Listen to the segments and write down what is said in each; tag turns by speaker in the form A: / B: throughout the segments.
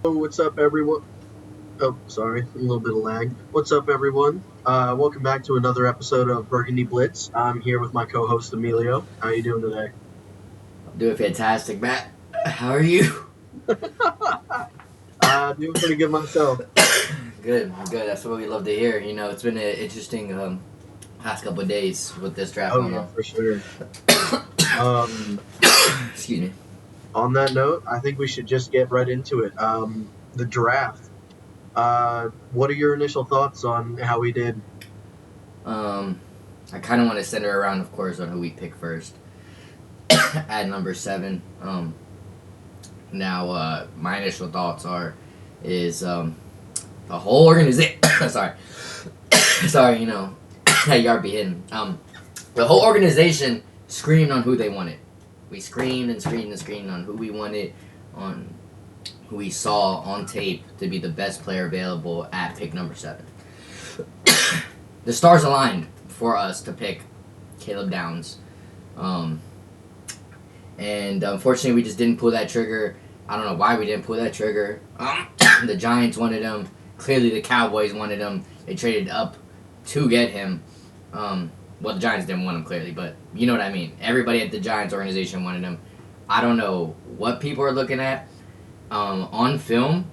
A: What's up, everyone? Oh, sorry, a little bit of lag. What's up, everyone? Welcome back to another episode of Burgundy Blitz. I'm here with my co-host Emilio. How you doing today?
B: I'm doing fantastic, Matt. How are you?
A: Doing pretty good myself.
B: Good, good. That's what we love to hear. It's been an interesting past couple of days with this draft
A: Oh
B: going
A: yeah,
B: on.
A: for sure. Um,
B: Excuse me.
A: on that note, I think we should just get right into it. The draft. What are your initial thoughts on how we did?
B: Um, I kind of want to center around, of course, on who we pick first at number 7. Now, my initial thoughts is the whole organization. sorry, sorry. That yard be hidden. The whole organization screamed on who they wanted. We screamed and screamed and screamed on who we wanted, on who we saw on tape to be the best player available at pick number 7. The stars aligned for us to pick Caleb Downs. Um, and unfortunately, we just didn't pull that trigger. I don't know why we didn't pull that trigger. The Giants wanted him. Clearly, the Cowboys wanted him. They traded up to get him. Well, the Giants didn't want him, clearly, but you know what I mean. Everybody at the Giants organization wanted him. I don't know what people are looking at on film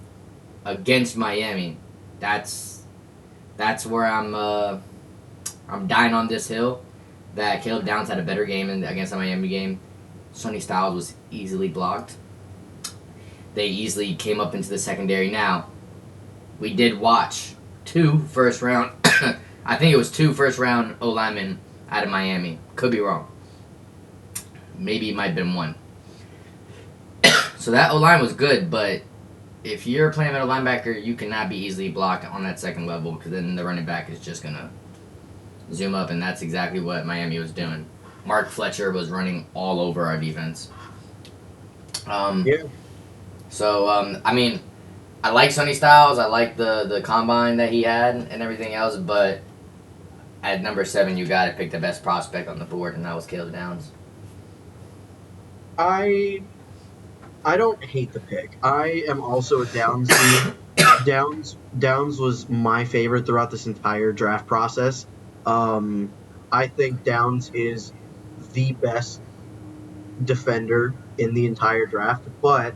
B: against Miami. That's where I'm dying on this hill that Caleb Downs had a better game against the Miami game. Sonny Styles was easily blocked. They easily came up into the secondary. Now, we did watch 2 first round. I think it was 2 first round O linemen out of Miami. Could be wrong. Maybe it might have been 1. So that O line was good, but if you're playing at a linebacker, you cannot be easily blocked on that second level because then the running back is just gonna zoom up, and that's exactly what Miami was doing. Mark Fletcher was running all over our defense.
A: Yeah,
B: I mean, I like Sonny Styles. I like the combine that he had and everything else, but at number 7, you got to pick the best prospect on the board, and that was Caleb Downs.
A: I I don't hate the pick. I am also a Downs dude. Downs was my favorite throughout this entire draft process. I think Downs is the best defender in the entire draft, but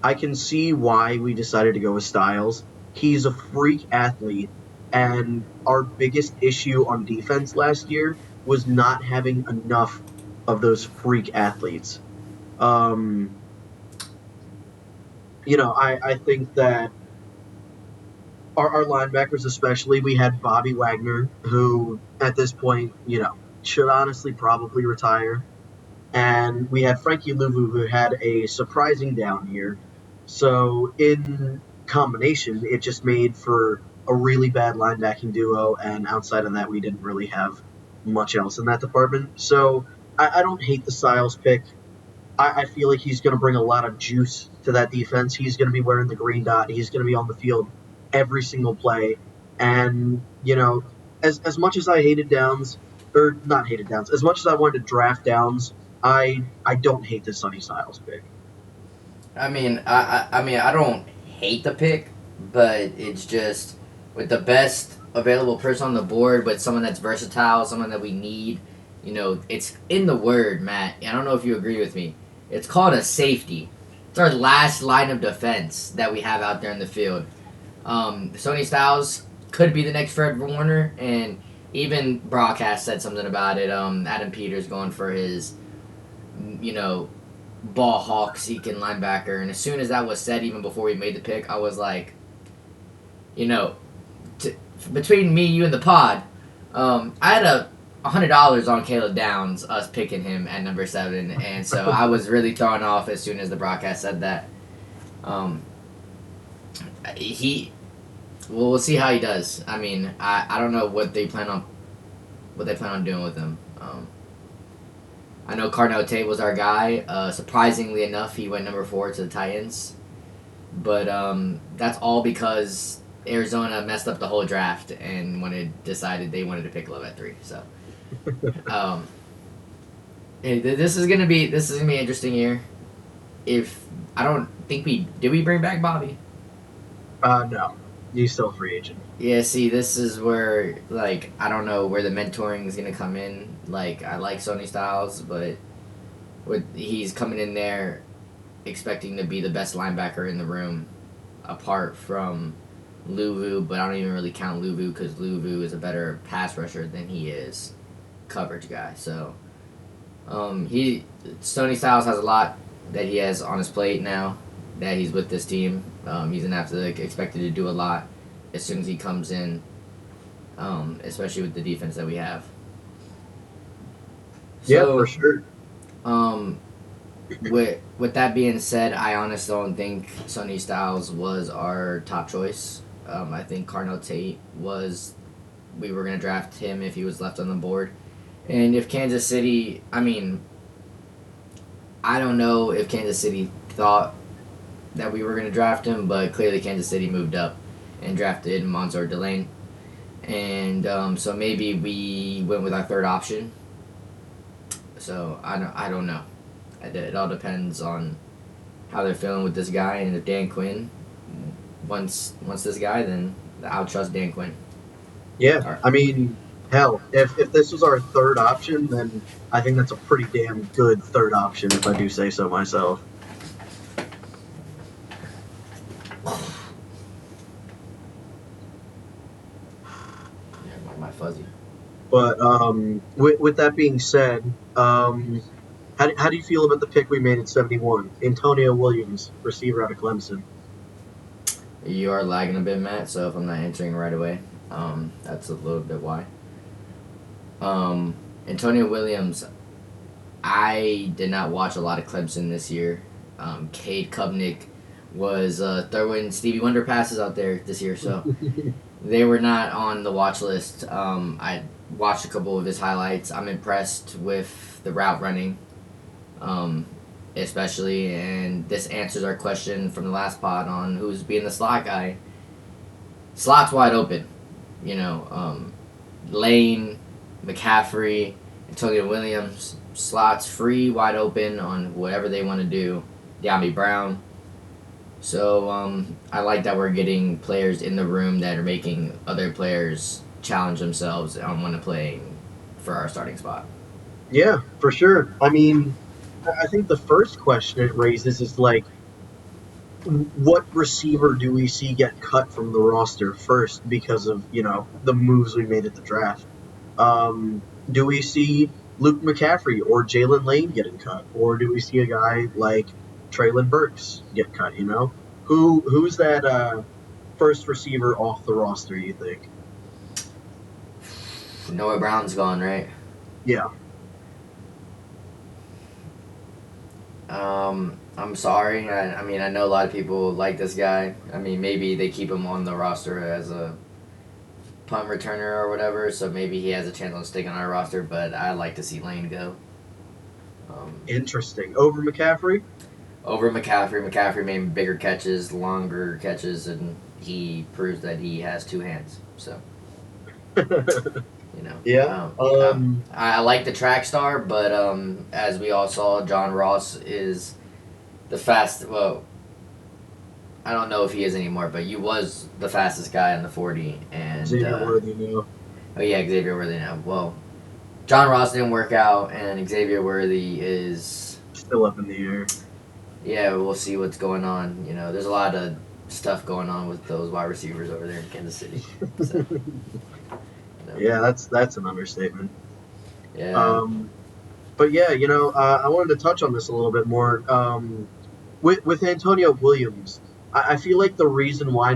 A: I can see why we decided to go with Styles. He's a freak athlete, and our biggest issue on defense last year was not having enough of those freak athletes. Um, I think that our linebackers, especially, we had Bobby Wagner, who at this point, should honestly probably retire. And we had Frankie Luvu, who had a surprising down year. So, in combination, it just made for a really bad linebacking duo. And outside of that, we didn't really have much else in that department. So, I don't hate the Styles pick. I feel like he's going to bring a lot of juice to that defense. He's going to be wearing the green dot. He's going to be on the field every single play. And, as much as I hated Downs, or not hated Downs, as much as I wanted to draft Downs, I don't hate the Sonny Styles pick.
B: I don't hate the pick, but it's just with the best available person on the board, with someone that's versatile, someone that we need. It's in the word, Matt. I don't know if you agree with me. It's called a safety. It's our last line of defense that we have out there in the field. Sony Styles could be the next Fred Warner, and even broadcast said something about it. Adam Peters going for his, you know, ball hawk seeking linebacker, and as soon as that was said, even before we made the pick, I was like, you know, between me, you, and the pod, I had $100 on Caleb Downs, us picking him at number 7, and so I was really thrown off as soon as the broadcast said that. Um, he, well, we'll see how he does. I mean, I don't know what they plan on doing with him. I know Carnell Tate was our guy. Surprisingly enough, he went number 4 to the Titans, but that's all because Arizona messed up the whole draft and decided they wanted to pick Love at 3. So. Um, this is gonna be an interesting year. If I don't think we did we bring back Bobby?
A: No, he's still a free agent.
B: Yeah, see, this is where like I don't know where the mentoring is gonna come in. Like I like Sonny Styles, but he's coming in there expecting to be the best linebacker in the room, apart from Luvu. But I don't even really count Luvu because Luvu is a better pass rusher than he is coverage guy. So he Sonny Styles has a lot that he has on his plate now that he's with this team. He's gonna have to expected to do a lot as soon as he comes in, especially with the defense that we have.
A: Yeah,
B: So,
A: for sure.
B: um, with that being said, I honestly don't think Sonny Styles was our top choice. I think Carnell Tate was. We were gonna draft him if he was left on the board, and if Kansas City, I mean, I don't know if Kansas City thought that we were gonna draft him, but clearly Kansas City moved up and drafted Monzor Delane, and so maybe we went with our third option. So I don't know. It all depends on how they're feeling with this guy, and if Dan Quinn wants this guy, then I'll trust Dan Quinn.
A: Yeah,
B: All right.
A: I mean, hell, if this was our third option, then I think that's a pretty damn good third option, if I do say so myself.
B: Yeah, my fuzzy.
A: But with that being said, how do you feel about the pick we made at 71? Antonio Williams, receiver out of Clemson.
B: You are lagging a bit, Matt. So if I'm not answering right away, that's a little bit why. Antonio Williams, I did not watch a lot of Clemson this year. Cade Kubnick was throwing Stevie Wonder passes out there this year, so they were not on the watch list. I watched a couple of his highlights. I'm impressed with the route running, especially, and this answers our question from the last pod on who's being the slot guy. Slot's wide open, you know. Lane, McCaffrey, Antonio Williams, slots free, wide open on whatever they want to do. De'Ami Brown. So I like that we're getting players in the room that are making other players challenge themselves on when to play for our starting spot.
A: Yeah, for sure. I mean, I think the first question it raises is like, what receiver do we see get cut from the roster first because of the moves we made at the draft? Do we see Luke McCaffrey or Jalen Lane getting cut, or do we see a guy like Traylon Burks get cut? Who's that first receiver off the roster? You think?
B: Noah Brown's gone, right?
A: Yeah.
B: I'm sorry. I mean, I know a lot of people like this guy. I mean, maybe they keep him on the roster as a punt returner or whatever, so maybe he has a chance on sticking on our roster, but I like to see Lane go.
A: Interesting. Over McCaffrey?
B: Over McCaffrey. McCaffrey made bigger catches, longer catches, and he proves that he has two hands. So,
A: Yeah.
B: I like the track star, but as we all saw, John Ross is the fast. Well, I don't know if he is anymore, but he was the fastest guy on the 40. And
A: Xavier Worthy now.
B: Oh yeah, Xavier Worthy now. Well, John Ross didn't work out, and Xavier Worthy is
A: still up in the air.
B: Yeah, we'll see what's going on. There's a lot of stuff going on with those wide receivers over there in Kansas City. So,
A: Yeah, that's an understatement.
B: Yeah.
A: But yeah, I wanted to touch on this a little bit more. With Antonio Williams, I feel like the reason why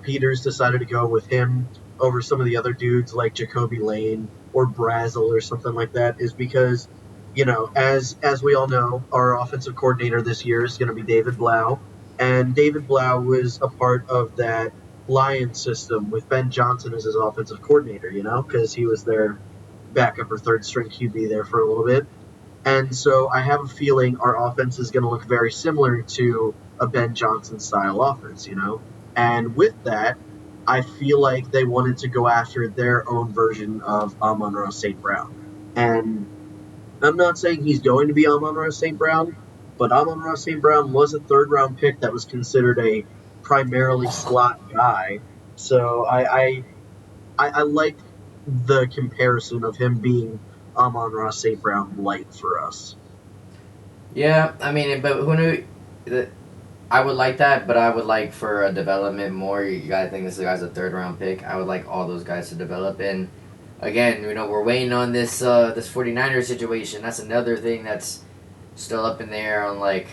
A: Peters decided to go with him over some of the other dudes like Jacoby Lane or Brazel or something like that is because, as we all know, our offensive coordinator this year is going to be David Blau, and David Blau was a part of that Lions system with Ben Johnson as his offensive coordinator, because he was their backup or third string QB there for a little bit. And so I have a feeling our offense is going to look very similar to a Ben Johnson style offense, And with that, I feel like they wanted to go after their own version of Amon-Ra St. Brown. And I'm not saying he's going to be Amon-Ra St. Brown, but Amon-Ra St. Brown was a third round pick that was considered a primarily slot guy. So I like the comparison of him being Amon-Ra St. Brown light for us.
B: Yeah, I mean, but who knew? I would like that, but I would like for a development more. You gotta think this guy's a third round pick. I would like all those guys to develop. And again, we're waiting on this 49ers situation. That's another thing that's still up in the air. On like,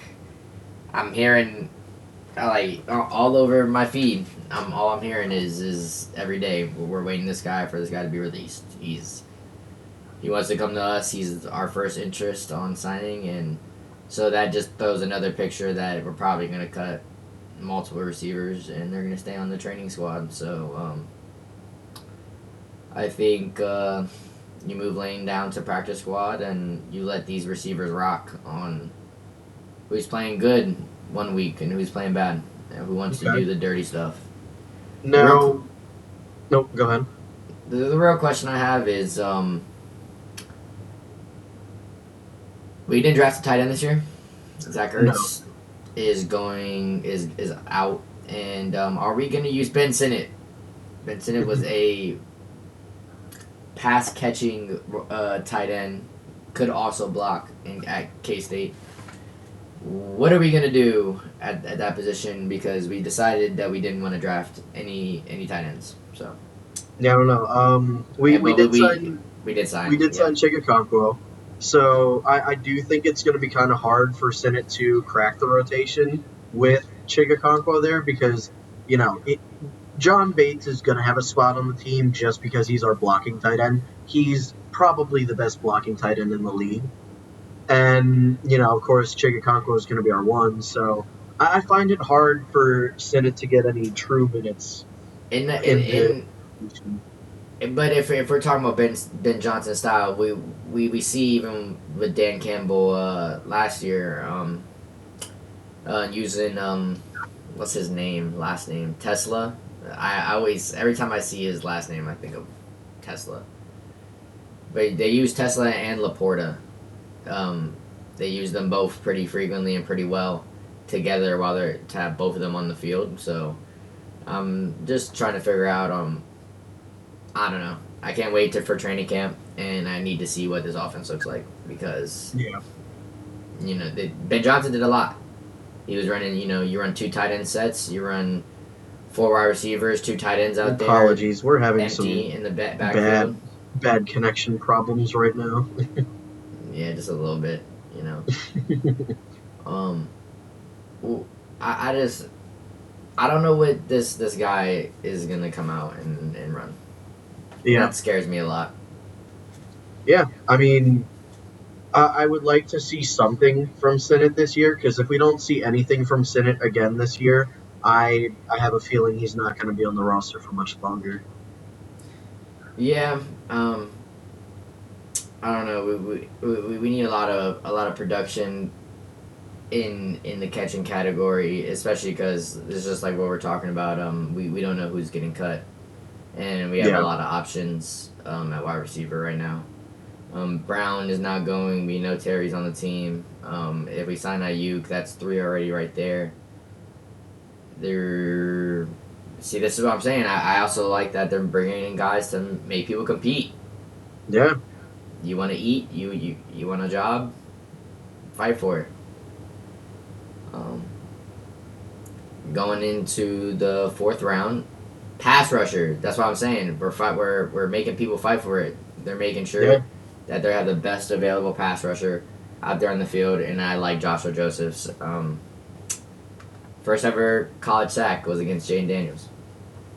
B: I'm hearing like all over my feed. All I'm hearing is every day we're waiting for this guy to be released. He wants to come to us. He's our first interest on signing, and so that just throws another picture that we're probably going to cut multiple receivers and they're going to stay on the training squad. So I think you move Lane down to practice squad and you let these receivers rock on who's playing good one week and who's playing bad and who wants to do the dirty stuff.
A: No, nope. Go ahead.
B: The real question I have is we didn't draft a tight end this year. Zach Ertz is out, and are we going to use Ben Sinnott? Ben Sinnott was a pass catching tight end, could also block at K State. What are we going to do at that position? Because we decided that we didn't want to draft any tight ends. So
A: yeah, I don't know. We did sign Chig Okonkwo. So I do think it's going to be kind of hard for Sinnott to crack the rotation with Chig Okonkwo there because, John Bates is going to have a spot on the team just because he's our blocking tight end. He's probably the best blocking tight end in the league. And, of course, Chig Okonkwo is going to be our one. So I find it hard for Sinnott to get any true minutes.
B: But if we're talking about Ben Johnson style, we see even with Dan Campbell last year using what's his last name Tesla. I always every time I see his last name I think of Tesla. But they use Tesla and Laporta. They use them both pretty frequently and pretty well together to have both of them on the field. So I'm just trying to figure out I don't know. I can't wait for training camp, and I need to see what this offense looks like because, Ben Johnson did a lot. He was running, you run 2 tight end sets, you run 4 wide receivers, 2 tight ends out there.
A: Apologies, we're having some
B: in the backfield.
A: Bad connection problems right now.
B: Yeah, just a little bit, I don't know what this guy is gonna come out and run. Yeah, that scares me a lot.
A: Yeah, I mean, I would like to see something from Sinnott this year because if we don't see anything from Sinnott again this year, I have a feeling he's not going to be on the roster for much longer.
B: Yeah, I don't know. We need a lot of production in the catching category, especially because it's just like what we're talking about. We don't know who's getting cut. And we have a lot of options at wide receiver right now. Brown is not going. We know Terry's on the team. If we sign Ayuk, that's 3 already right there. See, this is what I'm saying. I also like that they're bringing in guys to make people compete.
A: Yeah.
B: You want to eat? You want a job? Fight for it. Going into the 4th round. Pass rusher. That's what I'm saying. We're making people fight for it. They're making sure that they have the best available pass rusher out there on the field, and I like Joshua Joseph's first ever college sack was against Jane Daniels.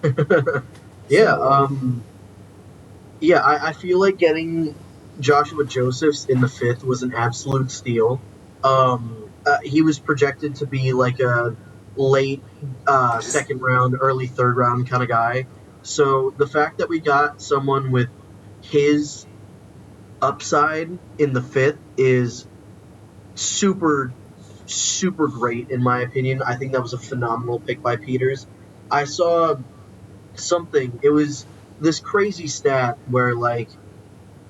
A: I feel like getting Joshua Josephs in the 5th was an absolute steal. He was projected to be like a late 2nd round, early 3rd round kind of guy. So the fact that we got someone with his upside in the 5th is super, super great in my opinion. I think that was a phenomenal pick by Peters. I saw something. It was this crazy stat where like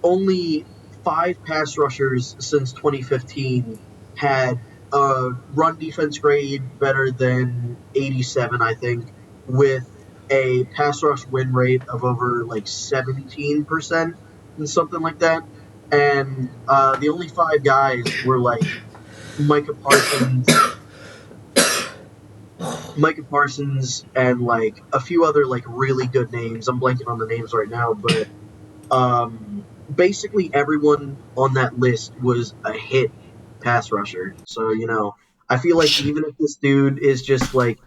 A: only 5 pass rushers since 2015 had run defense grade better than 87, I think, with a pass rush win rate of over like 17% and something like that. And the only five guys were like Micah Parsons, Micah Parsons, and like a few other like really good names. I'm blanking on the names right now, but basically everyone on that list was a hit pass rusher. So I feel like even if this dude is just like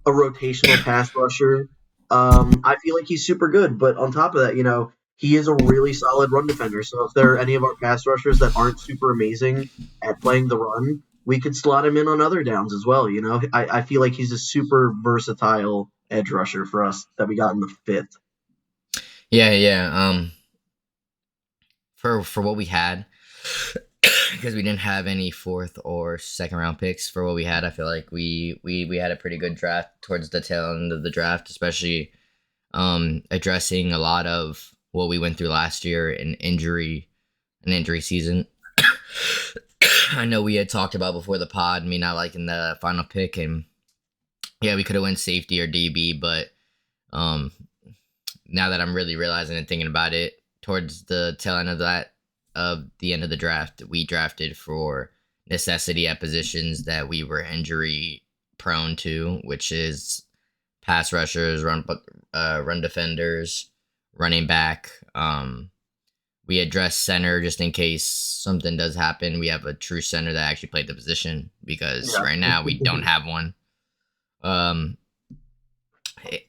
A: a rotational pass rusher, I feel like he's super good. But on top of that, he is a really solid run defender. So if there are any of our pass rushers that aren't super amazing at playing the run, we could slot him in on other downs as well. I feel like he's a super versatile edge rusher for us that we got in the fifth.
B: Yeah, yeah. For what we had, because we didn't have any fourth or second round picks for what we had, I feel like we had a pretty good draft towards the tail end of the draft, especially addressing a lot of what we went through last year in an injury season. I know we had talked about before the pod me not liking the final pick, and yeah, we could have went safety or DB, but um now that I'm really realizing and thinking about it, towards the tail end of the end of the draft, we drafted for necessity at positions that we were injury prone to, which is pass rushers, run defenders, running back. We address center just in case something does happen. We have a true center that actually played the position because
A: Yeah.
B: right now we don't have one. Um,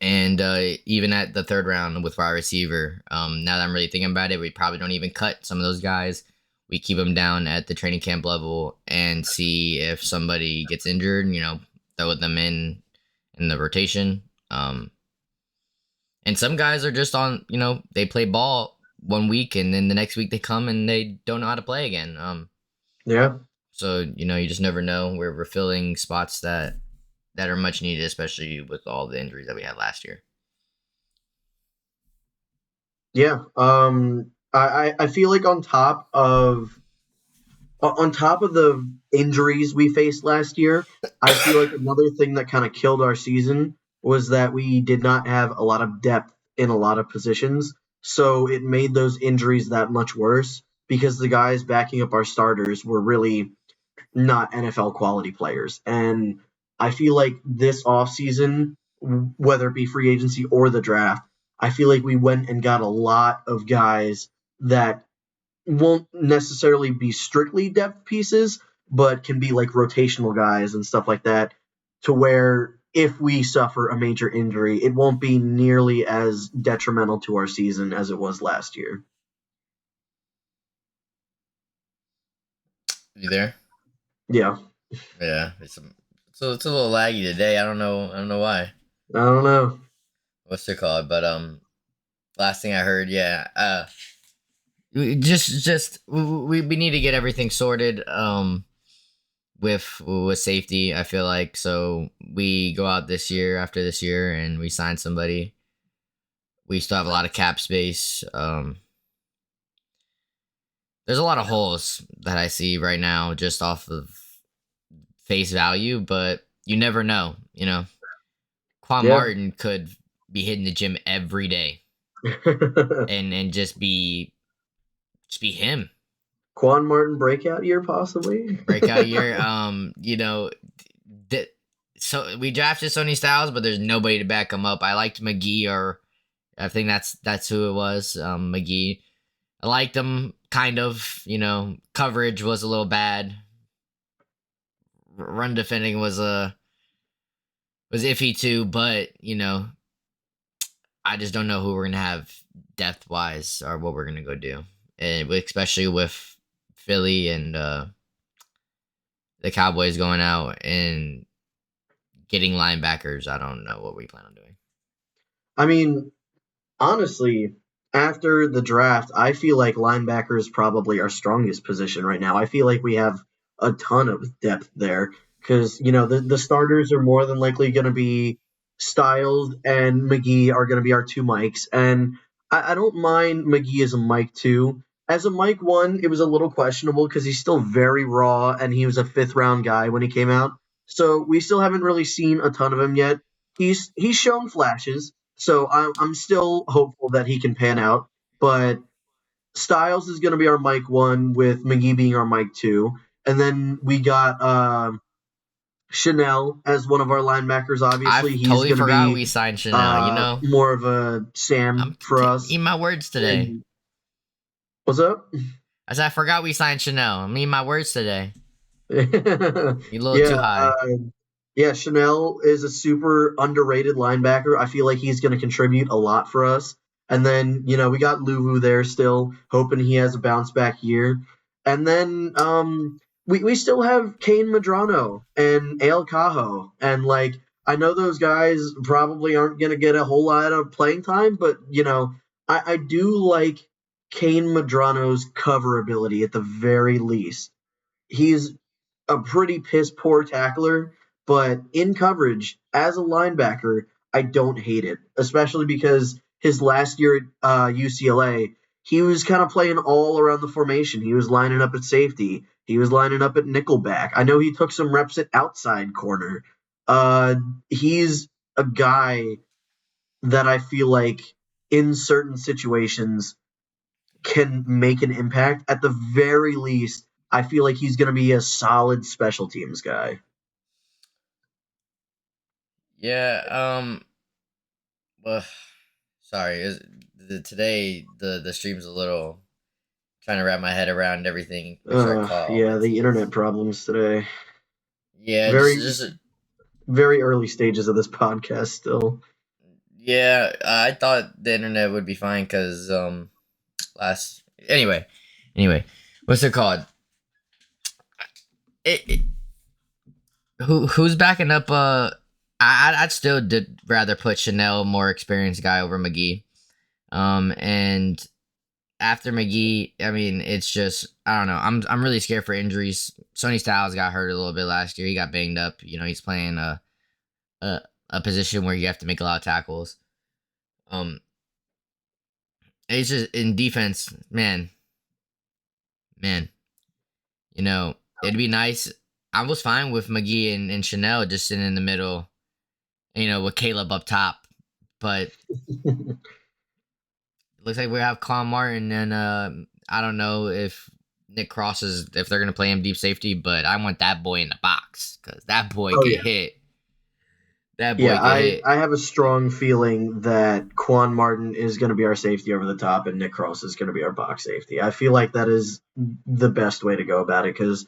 B: and even at the third round with wide receiver, now that I'm really thinking about it, we probably don't even cut some of those guys. We keep them down at the training camp level and see if somebody gets injured, throw them in the rotation. And some guys are just on, they play ball one week and then the next week they come and they don't know how to play again.
A: Yeah.
B: So you just never know. We're filling spots that are much needed, especially with all the injuries that we had last year.
A: Yeah. I feel like on top of the injuries we faced last year, I feel like another thing that kind of killed our season was that we did not have a lot of depth in a lot of positions. So it made those injuries that much worse because the guys backing up our starters were really not NFL quality players. And I feel like this offseason, whether it be free agency or the draft, I feel like we went and got a lot of guys that won't necessarily be strictly depth pieces, but can be like rotational guys and stuff like that, to where if we suffer a major injury, it won't be nearly as detrimental to our season as it was last year.
B: You there?
A: Yeah,
B: Yeah, it's a little laggy today. I don't know why.
A: I don't know.
B: What's it called? But last thing I heard, yeah, we need to get everything sorted. With safety, I feel like so we go out this year after this year and we sign somebody. We still have a lot of cap space. There's a lot of holes that I see right now just off of face value, but you never know. Quan
A: Yeah.
B: Martin could be hitting the gym every day and just be him.
A: Quan Martin breakout year, possibly.
B: Breakout year. So we drafted Sony Styles, but there's nobody to back him up. I liked McGee, or I think that's who it was, McGee. I liked him, kind of. Coverage was a little bad. Run defending was iffy too, but I just don't know who we're gonna have depth wise or what we're gonna go do, and especially with Philly and the Cowboys going out and getting linebackers. I don't know what we plan on doing.
A: I mean, honestly, after the draft, I feel like linebacker is probably our strongest position right now. I feel like we have a ton of depth there because, the starters are more than likely going to be Styles and McGee are going to be our two mics. And I don't mind McGee as a mic too, As a Mike 1, it was a little questionable because he's still very raw and he was a fifth round guy when he came out. So we still haven't really seen a ton of him yet. He's shown flashes, so I'm still hopeful that he can pan out. But Styles is going to be our Mike 1 with McGee being our Mike 2. And then we got Chanel as one of our linebackers.
B: I
A: Obviously, he's
B: totally
A: going to
B: forgot
A: be
B: we signed Chanel. You know,
A: more of a Sam for us.
B: eat my words today.
A: And what's up?
B: I said I forgot we signed Chanel. I'm eating my words today. You a little too
A: Yeah,
B: high.
A: yeah. Chanel is a super underrated linebacker. I feel like he's going to contribute a lot for us. And then we got Luvu there still, hoping he has a bounce back year. And then we still have Kane Madrano and Ale Cajo, and like I know those guys probably aren't going to get a whole lot of playing time, but I do like Kane Madrano's cover ability at the very least. He's a pretty piss poor tackler, but in coverage as a linebacker, I don't hate it, especially because his last year at UCLA, he was kind of playing all around the formation. He was lining up at safety. He was lining up at nickelback. I know he took some reps at outside corner. He's a guy that I feel like in certain situations can make an impact. At the very least, I feel like he's going to be a solid special teams guy.
B: Yeah. Well, sorry. Today the stream's a little trying to wrap my head around everything. Make sure I caught all my
A: Yeah, the
B: T's.
A: internet problems today.
B: Yeah,
A: Very,
B: just
A: very early stages of this podcast still.
B: yeah. I thought the internet would be fine because last anyway, what's it called? It who's backing up? I'd still did rather put Chanel, more experienced guy, over McGee. And after McGee, I mean, it's just I don't know. I'm really scared for injuries. Sonny Styles got hurt a little bit last year. He got banged up. You know, he's playing a, a position where you have to make a lot of tackles. Um, it's just in defense, man. You know, it'd be nice. I was fine with McGee and Chanel just sitting in the middle. You know, with Caleb up top, but it looks like we have Con Martin and I don't know if Nick Cross is if they're gonna play him deep safety, but I want that boy in the box because that boy
A: Oh
B: get
A: yeah,
B: hit. That boy
A: yeah.
B: get
A: I
B: hit.
A: I have a strong feeling that Quan Martin is going to be our safety over the top, and Nick Cross is going to be our box safety. I feel like that is the best way to go about it because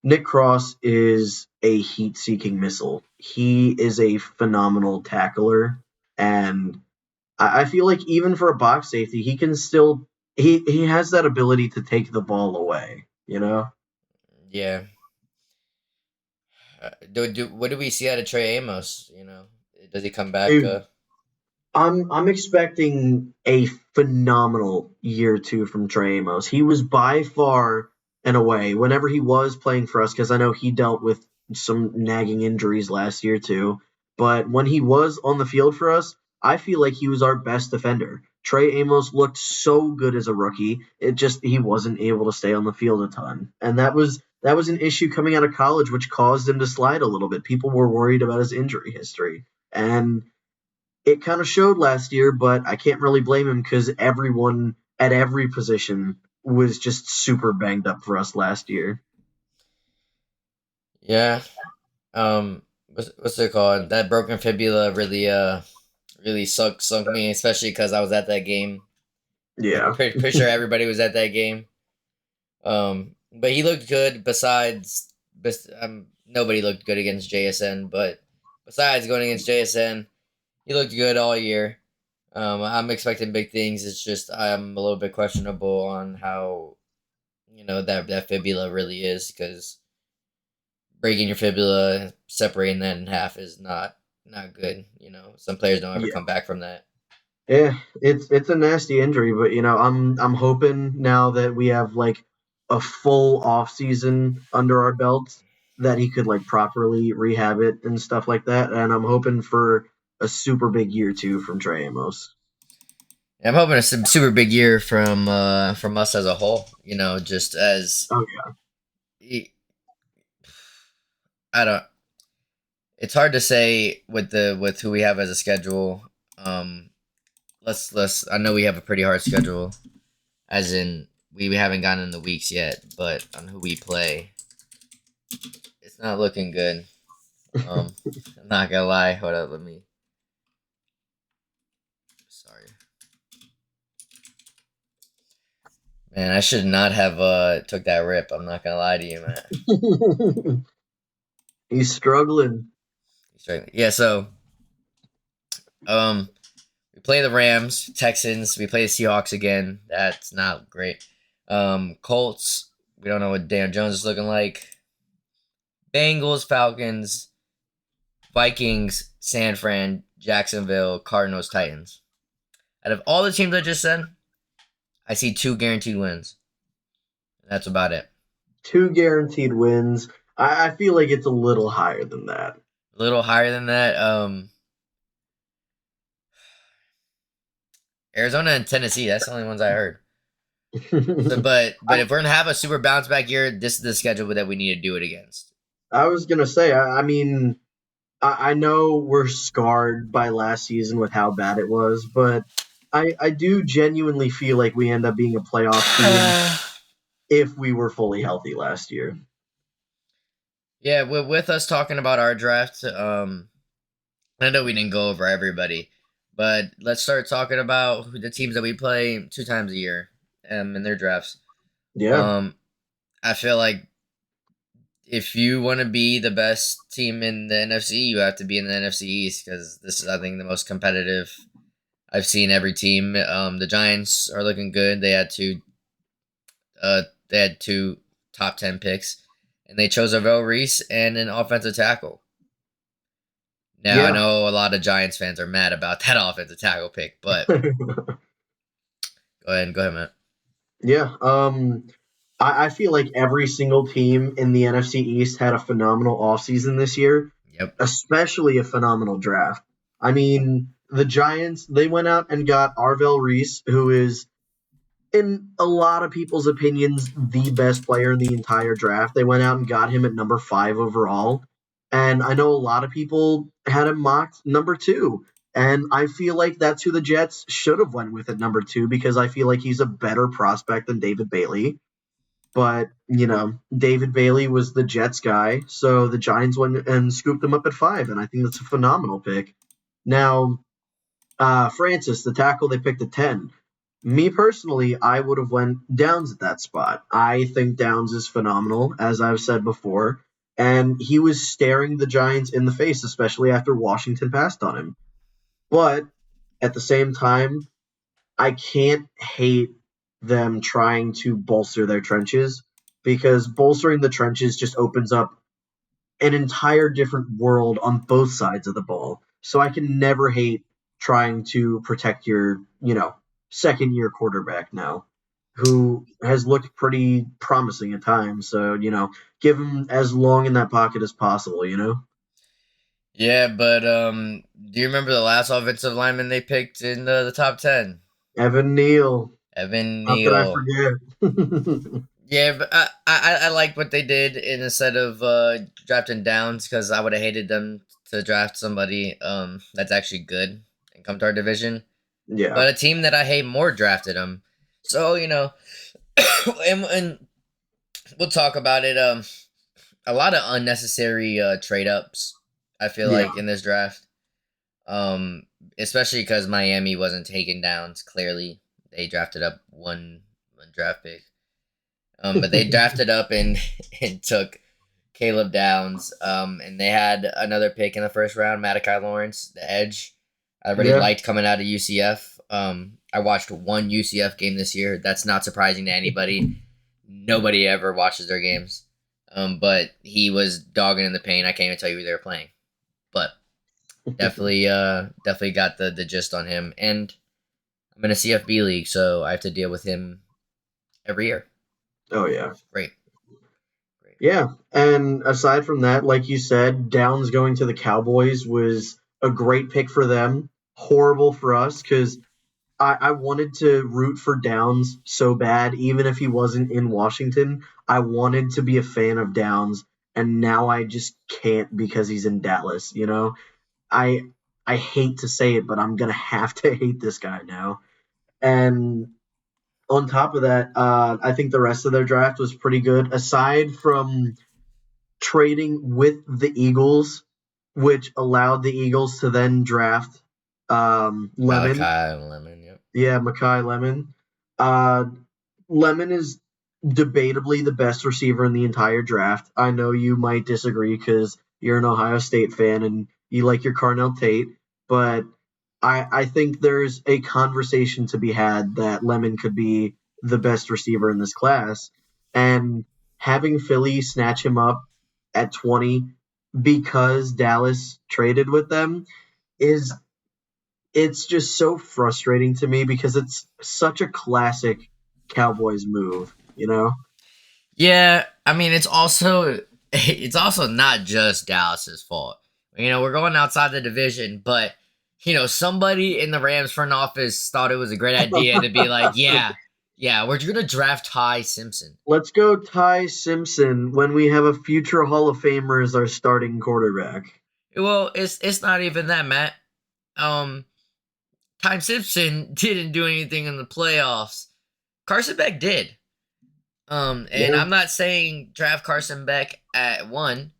A: Nick Cross is a heat-seeking missile. He is a phenomenal tackler, and I feel like even for a box safety, he can still he has that ability to take the ball away. You know,
B: Yeah. What do we see out of Trey Amos? You know, does he come back?
A: dude, I'm expecting a phenomenal year two from Trey Amos. He was by far and away whenever he was playing for us, because I know he dealt with some nagging injuries last year too. But when he was on the field for us, I feel like he was our best defender. Trey Amos looked so good as a rookie. It just he wasn't able to stay on the field a ton, and that was an issue coming out of college, which caused him to slide a little bit. People were worried about his injury history, and it kind of showed last year, but I can't really blame him because everyone at every position was just super banged up for us last year.
B: Yeah. What's it called? That broken fibula really sunk me, especially because I was at that game.
A: Yeah.
B: Pretty sure everybody was at that game. But he looked good. Nobody looked good against JSN, but besides going against JSN, he looked good all year. I'm expecting big things. It's just I'm a little bit questionable on how that fibula really is because breaking your fibula, separating that in half is not good. You know, some players don't ever
A: Yeah.
B: come back from that.
A: Yeah, it's a nasty injury, but I'm hoping now that we have like a full off season under our belts that he could like properly rehab it and stuff like that. And I'm hoping for a super big year two from Trey Amos.
B: I'm hoping a super big year from us as a whole. Just as
A: Oh
B: I don't. It's hard to say with who we have as a schedule. Um, let's. I know we have a pretty hard schedule, as in we haven't gotten in the weeks yet, but on who we play, it's not looking good. Um, I'm not gonna lie. Hold up, let me. Sorry, man. I should not have took that rip. I'm not gonna lie to you, man.
A: yeah. He's struggling.
B: Yeah. So um, we play the Rams, Texans. We play the Seahawks again. That's not great. Colts. We don't know what Dan Jones is looking like. Bengals, Falcons, Vikings, San Fran, Jacksonville, Cardinals, Titans. Out of all the teams I just said, I see two guaranteed wins. That's about it.
A: Two guaranteed wins. I feel like it's a little higher than that.
B: A little higher than that. Arizona and Tennessee. That's the only ones I heard. So, but
A: I,
B: if we're gonna have a super bounce back year, this is the schedule that we need to do it against.
A: I was gonna say. I mean, I know we're scarred by last season with how bad it was, but I do genuinely feel like we end up being a playoff team if we were fully healthy last year.
B: Yeah, with us talking about our draft, I know we didn't go over everybody, but let's start talking about the teams that we play 2 times a year, in their drafts.
A: Yeah,
B: Um, I feel like if you want to be the best team in the NFC, you have to be in the NFC East because this is, I think, the most competitive I've seen every team. The Giants are looking good. They had two top 10 picks, and they chose Avell Reese and an offensive tackle. Now I
A: yeah,
B: know a lot of Giants fans are mad about that offensive tackle pick, but go ahead, Matt.
A: yeah. I feel like every single team in the NFC East had a phenomenal offseason this year,
B: Yep.
A: especially a phenomenal draft. I mean, the Giants, they went out and got Arvell Reese, who is, in a lot of people's opinions, the best player in the entire draft. They went out and got him at number 5 overall. And I know a lot of people had him mocked number 2. And I feel like that's who the Jets should have went with at number 2 because I feel like he's a better prospect than David Bailey. But, David Bailey was the Jets guy, so the Giants went and scooped him up at 5, and I think that's a phenomenal pick. Now, Francis, the tackle they picked at 10. Me personally, I would have went Downs at that spot. I think Downs is phenomenal, as I've said before, and he was staring the Giants in the face, especially after Washington passed on him. But at the same time, I can't hate them trying to bolster their trenches because bolstering the trenches just opens up an entire different world on both sides of the ball. So I can never hate trying to protect your, second year quarterback now, who has looked pretty promising at times. So, give him as long in that pocket as possible.
B: Yeah, but do you remember the last offensive lineman they picked in the top 10?
A: Evan Neal.
B: Evan
A: How could I
B: Neal.
A: forget?
B: Yeah, but I like what they did instead of drafting Downs because I would have hated them to draft somebody that's actually good and come to our division.
A: Yeah.
B: But a team that I hate more drafted him. So and we'll talk about it. A lot of unnecessary trade ups. I feel
A: Yeah.
B: like in this draft, um, especially because Miami wasn't taking Downs. Clearly, they drafted up one draft pick. But they drafted up and and took Caleb Downs. And they had another pick in the first round, Malachi Lawrence, the edge. I really
A: Yeah.
B: liked coming out of UCF. I watched one UCF game this year. That's not surprising to anybody. Nobody ever watches their games. But he was dogging in the paint. I can't even tell you who they were playing. But definitely got the gist on him. And I'm in a CFB league, so I have to deal with him every year.
A: Oh, yeah.
B: Great. Great.
A: Yeah, and aside from that, like you said, Downs going to the Cowboys was a great pick for them. Horrible for us because I wanted to root for Downs so bad, even if he wasn't in Washington. I wanted to be a fan of Downs, and now I just can't because he's in Dallas. I I hate to say it, but I'm gonna have to hate this guy now. And on top of that, I think the rest of their draft was pretty good. Aside from trading with the Eagles, which allowed the Eagles to then draft Lemon.
B: Malachi Lemon. Yep.
A: Yeah, Makai Lemon. Uh, Lemon is debatably the best receiver in the entire draft. I know you might disagree because you're an Ohio State fan and you like your Carnell Tate, but I think there's a conversation to be had that Lemon could be the best receiver in this class. And having Philly snatch him up at 20 because Dallas traded with them is it's just so frustrating to me because it's such a classic Cowboys move.
B: Yeah, I mean it's also not just Dallas's fault. We're going outside the division, but somebody in the Rams front office thought it was a great idea to be like, yeah, yeah, we're gonna draft Ty Simpson.
A: Let's go Ty Simpson when we have a future Hall of Famer as our starting quarterback.
B: Well, it's not even that, Matt. Um, Ty Simpson didn't do anything in the playoffs. Carson Beck did. And
A: Yeah,
B: I'm not saying draft Carson Beck at 1,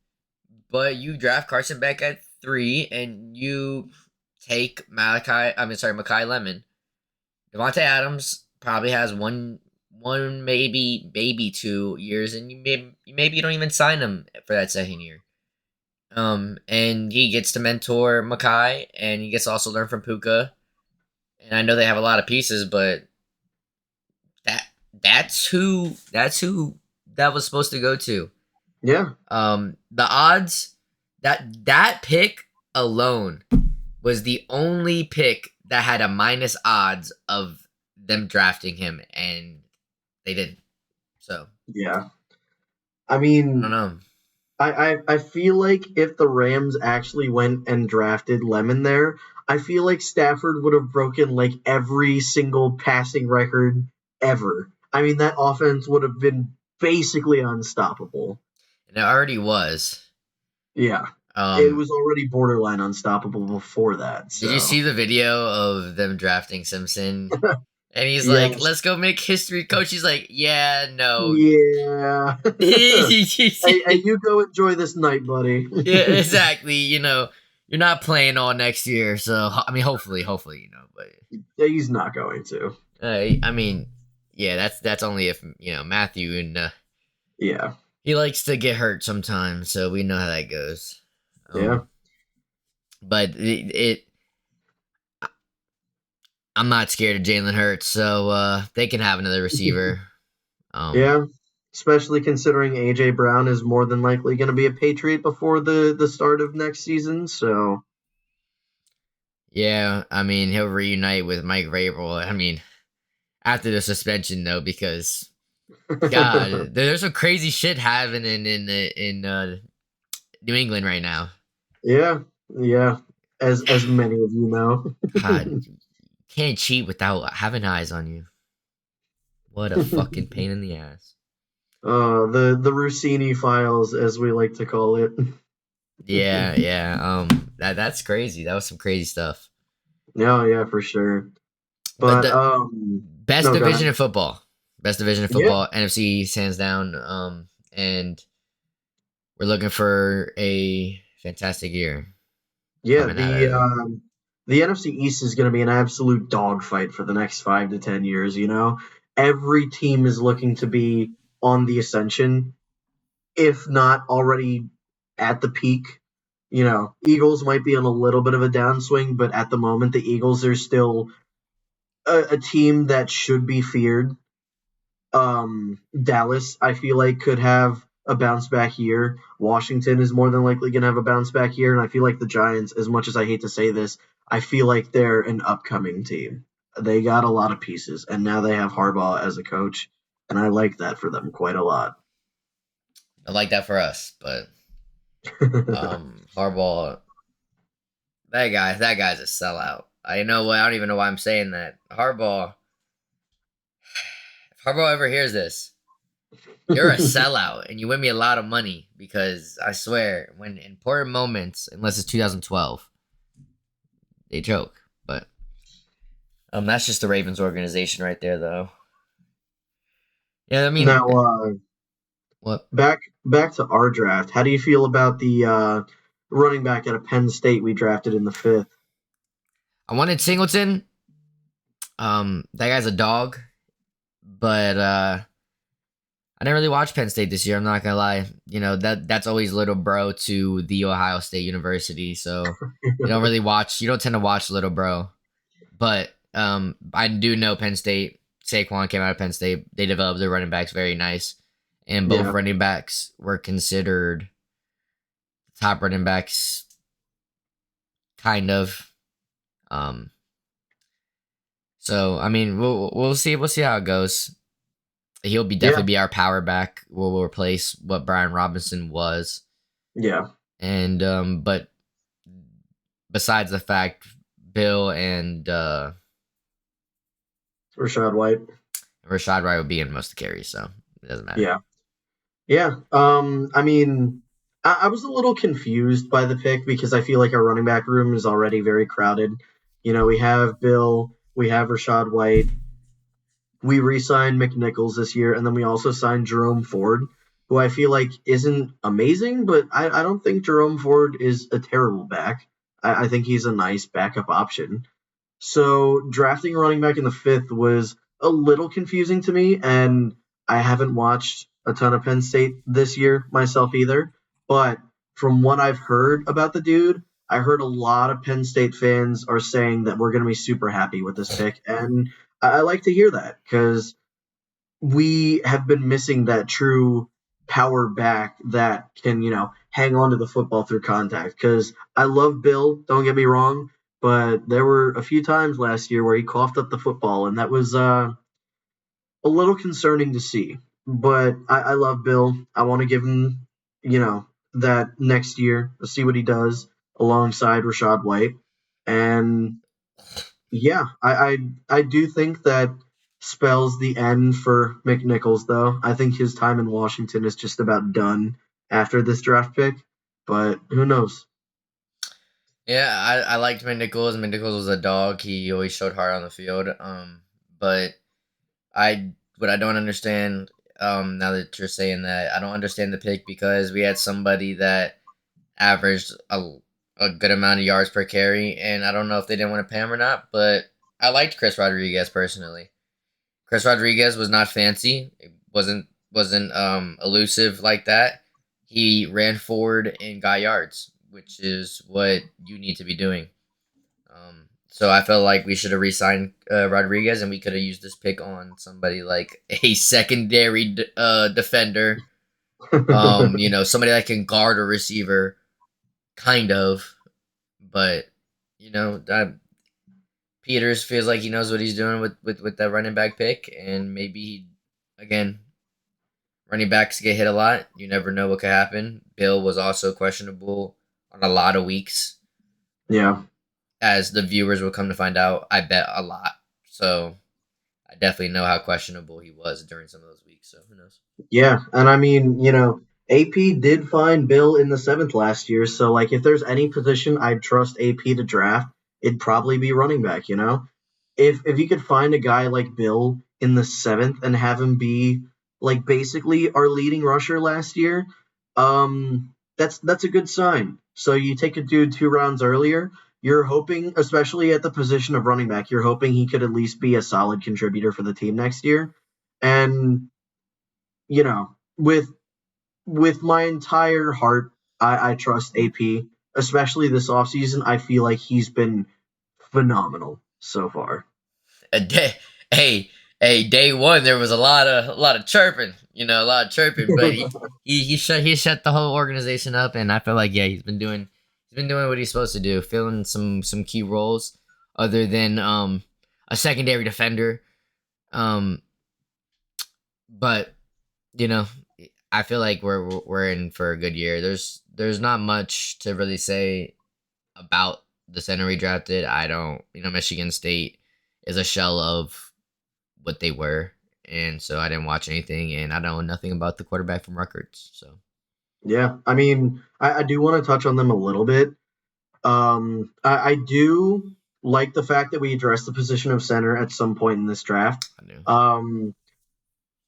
B: but you draft Carson Beck at 3, and you take Makai Lemon. Devontae Adams probably has one maybe 2 years, and maybe you don't even sign him for that second year. And he gets to mentor Makai, and he gets to also learn from Puka. And I know they have a lot of pieces, but that that's who that was supposed to go to.
A: yeah,
B: The odds that pick alone was the only pick that had a minus odds of them drafting him, and they didn't. So
A: yeah. I
B: I don't
A: mean,
B: know.
A: I feel like if the Rams actually went and drafted Lemon there, I feel like Stafford would have broken like every single passing record ever. I mean, that offense would have been basically unstoppable.
B: And it already was.
A: Yeah. It
B: Um,
A: was already borderline unstoppable before that.
B: did you
A: So,
B: see the video of them drafting Simpson? And he's like,
A: yes.
B: "Let's go make history, coach." He's like, "Yeah, no."
A: Yeah.
B: Yeah,
A: Hey, you go enjoy this night, buddy.
B: exactly. You're not playing all next year, so I mean, hopefully, but
A: He's not going to.
B: I mean, yeah, that's only if Matthew and
A: Yeah.
B: he likes to get hurt sometimes, so we know how that goes.
A: Yeah.
B: But I'm not scared of Jalen Hurts, so they can have another receiver. Um,
A: Yeah. Especially considering AJ Brown is more than likely going to be a Patriot before the start of next season. So,
B: yeah, I mean he'll reunite with Mike Vrabel. I mean after the suspension though, because God, there's some crazy shit happening in New England right now.
A: yeah. Yeah. As many of you know.
B: God, you can't cheat without having eyes on you. What a fucking pain in the ass.
A: The Rossini files, as we like to call it.
B: Yeah, yeah. That's crazy. That was some crazy stuff.
A: No, yeah, for sure.
B: But
A: But
B: the best
A: no, go ahead.
B: division of football, best division of
A: Yeah,
B: football, NFC hands down. And we're looking for a fantastic year
A: yeah.
B: coming out of.
A: The NFC East is going to be an absolute dogfight for the next 5 to 10 years. Every team is looking to be on the ascension, if not already at the peak. Eagles might be on a little bit of a downswing, but at the moment, the Eagles are still a team that should be feared. Dallas, I feel like, could have a bounce back year. Washington is more than likely going to have a bounce back year. And I feel like the Giants, as much as I hate to say this, I feel like they're an upcoming team. They got a lot of pieces, and now they have Harbaugh as a coach. And I like that for them quite a lot.
B: I like that for us, but Harbaugh, that guy's a sellout. I know what I don't even know why I'm saying that. Harbaugh, if Harbaugh ever hears this, you're a sellout and you win me a lot of money because I swear, when in important moments, unless it's 2012, they choke. But that's just the Ravens organization right there, though. Yeah, I mean,
A: Now,
B: what?
A: back to our draft. How do you feel about the running back out of Penn State we drafted in the fifth?
B: I wanted Singleton. That guy's a dog, but I didn't really watch Penn State this year. I'm not gonna lie. That's always little bro to the Ohio State University. So you don't really watch. You don't tend to watch little bro. But I do know Penn State. Saquon came out of Penn State. They developed their running backs very nice, and both
A: Yeah,
B: running backs were considered top running backs, kind of. Um, so I mean, we'll see how it goes. He'll be
A: yeah,
B: definitely be our power back. We'll replace what Brian Robinson was,
A: yeah.
B: and but besides the fact, Bill and
A: Rashad White.
B: Rashad Wright will be in most of the carries, so it doesn't matter.
A: Yeah, yeah. I mean, I was a little confused by the pick because I feel like our running back room is already very crowded. We have Bill, we have Rashad White, we re-signed McNichols this year, and then we also signed Jerome Ford, who I feel like isn't amazing, but I don't think Jerome Ford is a terrible back. I think he's a nice backup option. So drafting a running back in the fifth was a little confusing to me, and I haven't watched a ton of Penn State this year myself either. But from what I've heard about the dude, I heard a lot of Penn State fans are saying that we're going to be super happy with this pick, and I like to hear that because we have been missing that true power back that can, hang on to the football through contact. Because I love Bill, don't get me wrong, but there were a few times last year where he coughed up the football, and that was a little concerning to see. But I love Bill. I want to give him, that next year, see what he does alongside Rashad White. And yeah, I do think that spells the end for McNichols, though. I think his time in Washington is just about done after this draft pick, but who knows?
B: Yeah, I liked McNichols. McNichols was a dog. He always showed heart on the field. But what I don't understand, now that you're saying that, I don't understand the pick because we had somebody that averaged a good amount of yards per carry, and I don't know if they didn't want to pay him or not. But I liked Chris Rodriguez personally. Chris Rodriguez was not fancy. It wasn't elusive like that. He ran forward and got yards, which is what you need to be doing. So I felt like we should have re-signed Rodriguez, and we could have used this pick on somebody like a secondary defender. Somebody that can guard a receiver, kind of. But Peters feels like he knows what he's doing with that running back pick, and maybe again, running backs get hit a lot. You never know what could happen. Bill was also questionable on a lot of weeks.
A: Yeah.
B: As the viewers will come to find out, I bet a lot. So I definitely know how questionable he was during some of those weeks. So who knows?
A: Yeah, and I mean, AP did find Bill in the seventh last year, so like if there's any position I'd trust AP to draft, it'd probably be running back. If you could find a guy like Bill in the seventh and have him be like basically our leading rusher last year, that's a good sign. So you take a dude 2 rounds earlier, you're hoping, especially at the position of running back, you're hoping he could at least be a solid contributor for the team next year. And with my entire heart, I trust AP, especially this offseason. I feel like he's been phenomenal so far.
B: A day, hey, hey, day one there was a lot of chirping, a lot of chirping, but he shut the whole organization up, and I feel like yeah he's been doing what he's supposed to do, filling some key roles other than a secondary defender, um, but you know I feel like we're in for a good year. There's not much to really say about the center we drafted, I don't. Michigan State is a shell of what they were, and so I didn't watch anything, and I know nothing about the quarterback from Rutgers. So
A: Yeah, I mean, I do want to touch on them a little bit. I do like the fact that we addressed the position of center at some point in this draft.
B: I knew.
A: Um,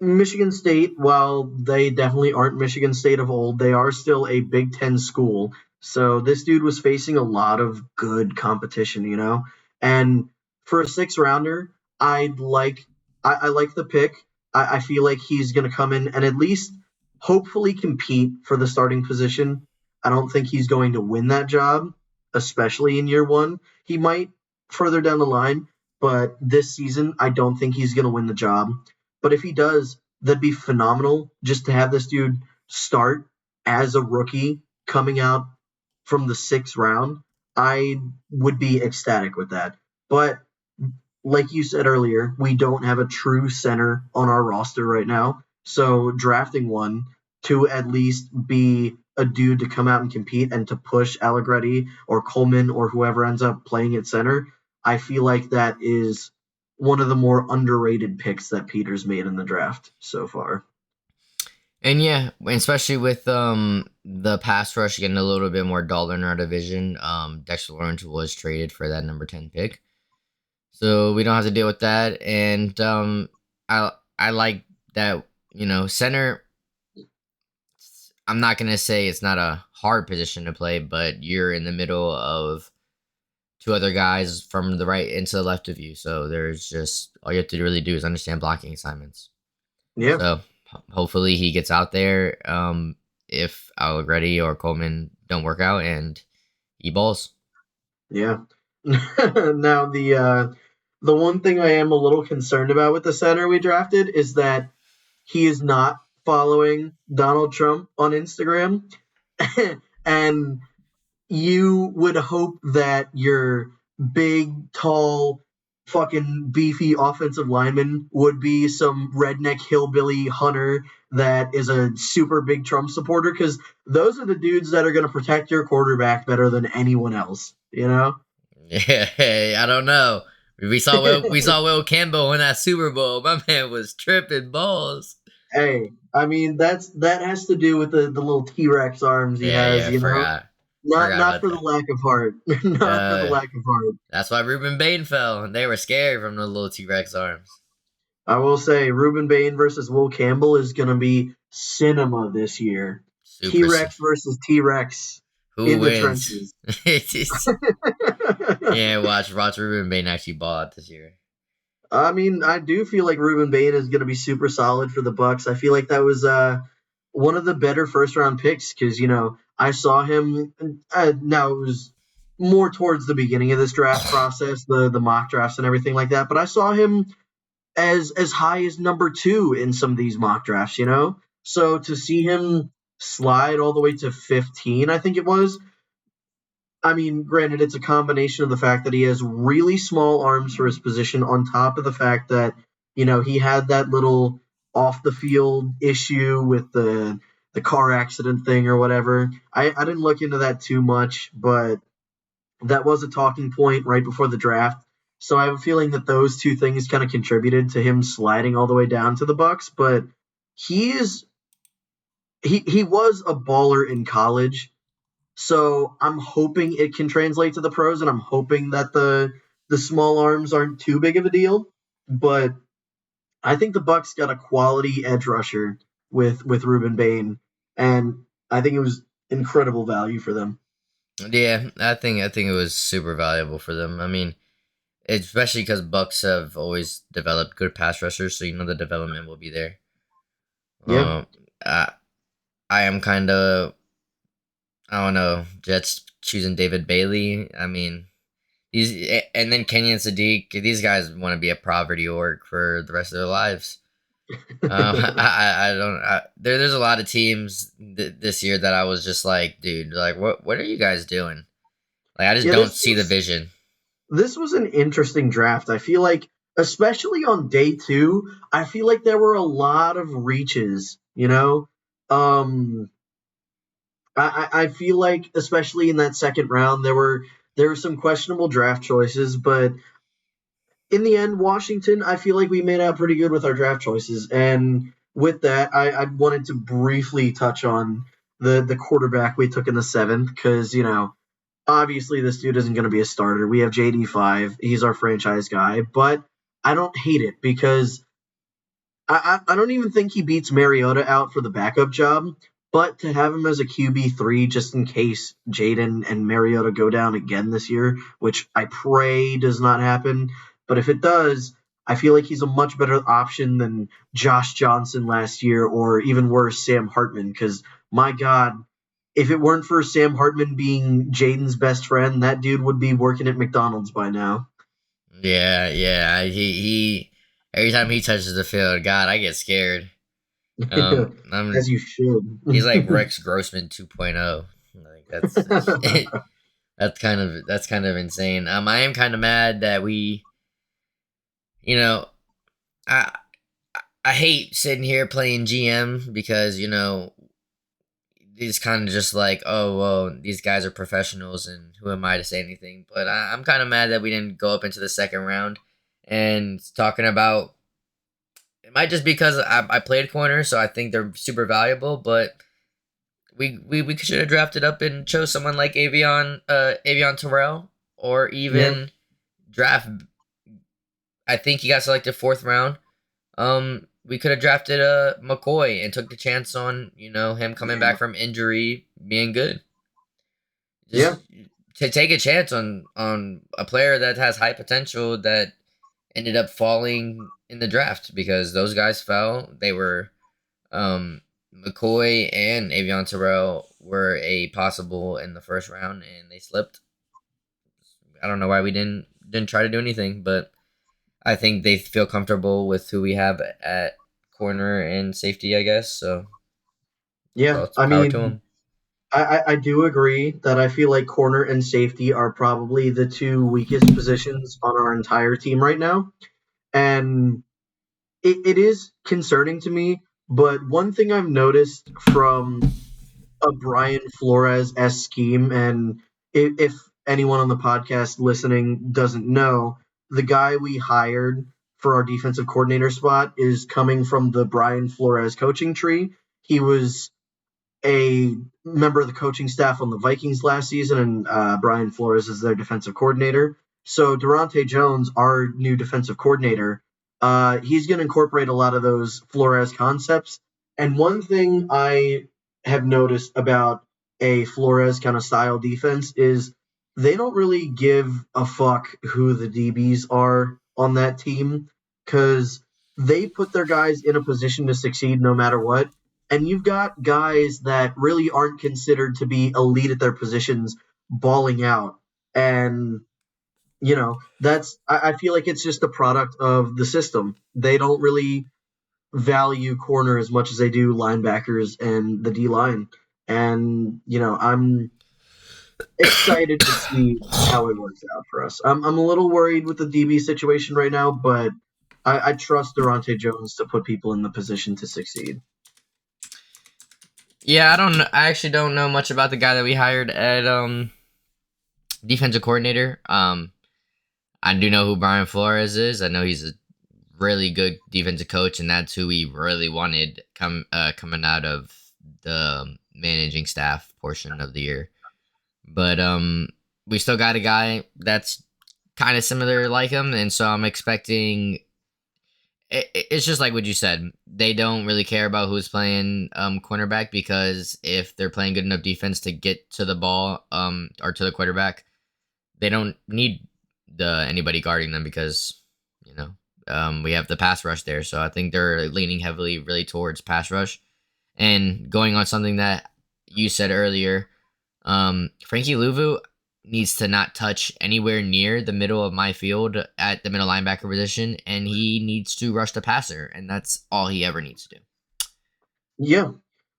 A: Michigan State, while they definitely aren't Michigan State of old, they are still a Big Ten school. So this dude was facing a lot of good competition, you know? And for a six rounder, I like the pick. I feel like he's gonna come in and at least hopefully compete for the starting position. I don't think he's going to win that job, especially in year one. He might further down the line, but this season I don't think he's gonna win the job. But if he does, that'd be phenomenal just to have this dude start as a rookie coming out from the sixth round. I would be ecstatic with that. But like you said earlier, we don't have a true center on our roster right now. So drafting one to at least be a dude to come out and compete and to push Allegretti or Coleman or whoever ends up playing at center, I feel like that is one of the more underrated picks that Peter's made in the draft so far.
B: And yeah, especially with the pass rush getting a little bit more dull in our division, Dexter Lawrence was traded for that number 10 pick. So we don't have to deal with that. And I like that, center. I'm not gonna say it's not a hard position to play, but you're in the middle of two other guys from the right into the left of you. So there's just all you have to really do is understand blocking assignments.
A: Yeah,
B: So hopefully he gets out there. If Allegretti or Coleman don't work out, and he balls.
A: yeah. Now the one thing I am a little concerned about with the center we drafted is that he is not following Donald Trump on Instagram. And you would hope that your big, tall, fucking beefy offensive lineman would be some redneck hillbilly hunter that is a super big Trump supporter because those are the dudes that are going to protect your quarterback better than anyone else, you know?
B: Yeah, hey, I don't know. We saw Will Campbell in that Super Bowl. My man was tripping balls.
A: Hey, I mean that has to do with the little T Rex arms he
B: Yeah,
A: has,
B: yeah,
A: you know?
B: forgot
A: Not
B: about
A: for the
B: that.
A: lack of heart. Not for the
B: Uh,
A: lack of heart.
B: that's why Ruben Bain fell, and they were scared from the little T Rex arms.
A: I will say Ruben Bain versus Will Campbell is going to be cinema this year. T
B: Super.
A: Rex versus T Rex
B: Who
A: in the
B: wins?
A: trenches.
B: Yeah, watch Ruben Bain actually ball out this year.
A: I mean, I do feel like Ruben Bain is going to be super solid for the Bucks. I feel like that was one of the better first round picks because I saw him. Now it was more towards the beginning of this draft process, the mock drafts and everything like that. But I saw him as high as number two in some of these mock drafts, you know? So to see him slide all the way to 15, I think it was. I mean, granted, it's a combination of the fact that he has really small arms for his position, on top of the fact that, he had that little off the field issue with the car accident thing or whatever. I didn't look into that too much, but that was a talking point right before the draft. So I have a feeling that those two things kind of contributed to him sliding all the way down to the Bucks. But he is he was a baller in college, so I'm hoping it can translate to the pros, and I'm hoping that the small arms aren't too big of a deal. But I think the Bucks got a quality edge rusher with Ruben Bain, and I think it was incredible value for them.
B: Yeah, I think it was super valuable for them. I mean, especially because Bucks have always developed good pass rushers, so the development will be there.
A: Yeah.
B: Um, I, I am kind of, I don't know, Jets choosing David Bailey. I mean, and then Kenyon Sadiq. These guys want to be a poverty org for the rest of their lives. I don't. There's a lot of teams this year that I was just like, dude, like, what are you guys doing? Like, I just
A: Yeah,
B: don't see the vision.
A: this was an interesting draft. I feel like, especially on day two, I feel like there were a lot of reaches. Um, I feel like, especially in that second round, there were some questionable draft choices, but in the end, Washington, I feel like we made out pretty good with our draft choices. And with that, I wanted to briefly touch on the quarterback we took in the seventh because, obviously this dude isn't going to be a starter. We have JD5. He's our franchise guy, but I don't hate it because I don't even think he beats Mariota out for the backup job, but to have him as a QB3 just in case Jaden and Mariota go down again this year, which I pray does not happen, but if it does, I feel like he's a much better option than Josh Johnson last year or even worse, Sam Hartman, because my God, if it weren't for Sam Hartman being Jaden's best friend, that dude would be working at McDonald's by now.
B: Yeah, yeah. He every time he touches the field, God, I get scared. I'm
A: As you should.
B: He's like Rex Grossman 2.0. Like that's kind of insane. I am kind of mad that we, you know, I I hate sitting here playing GM because it's kind of just like, oh well, these guys are professionals, and who am I to say anything? But I'm kind of mad that we didn't go up into the second round and talking about. It might just because I played corner, so I think they're super valuable. But we should have drafted up and chose someone like Avion Terrell, or
A: Yeah,
B: even draft. I think he got selected fourth round. We could have drafted McCoy and took the chance on him coming
A: yeah,
B: back from injury being good.
A: yeah,
B: Just to take a chance on a player that has high potential that ended up falling in the draft because those guys fell. They were McCoy and Avion Terrell were a possible in the first round and they slipped. I don't know why we didn't try to do anything, but I think they feel comfortable with who we have at corner and safety, I guess. So
A: yeah.
B: thoughts
A: I
B: power to
A: mean,
B: them.
A: I do agree that I feel like corner and safety are probably the two weakest positions on our entire team right now. And it is concerning to me. But one thing I've noticed from a Brian Flores s scheme, and if anyone on the podcast listening doesn't know, the guy we hired for our defensive coordinator spot is coming from the Brian Flores coaching tree. He was a member of the coaching staff on the Vikings last season, and Brian Flores is their defensive coordinator. So Durante Jones, our new defensive coordinator, he's going to incorporate a lot of those Flores concepts. And one thing I have noticed about a Flores kind of style defense is they don't really give a fuck who the DBs are on that team because they put their guys in a position to succeed no matter what, and you've got guys that really aren't considered to be elite at their positions balling out. And, I feel like it's just a product of the system. They don't really value corner as much as they do linebackers and the D line. And, I'm excited to see how it works out for us. I'm a little worried with the DB situation right now, but I trust Durante Jones to put people in the position to succeed.
B: Yeah, I don't. I actually don't know much about the guy that we hired at defensive coordinator. I do know who Brian Flores is. I know he's a really good defensive coach, and that's who we really wanted coming out of the managing staff portion of the year. But we still got a guy that's kind of similar like him, and so I'm expecting. It's just like what you said. They don't really care about who's playing cornerback because if they're playing good enough defense to get to the ball or to the quarterback, they don't need anybody guarding them because we have the pass rush there. So I think they're leaning heavily really towards pass rush and going on something that you said earlier. Frankie Louvu needs to not touch anywhere near the middle of my field at the middle linebacker position, and he needs to rush the passer, and that's all he ever needs to do.
A: Yeah.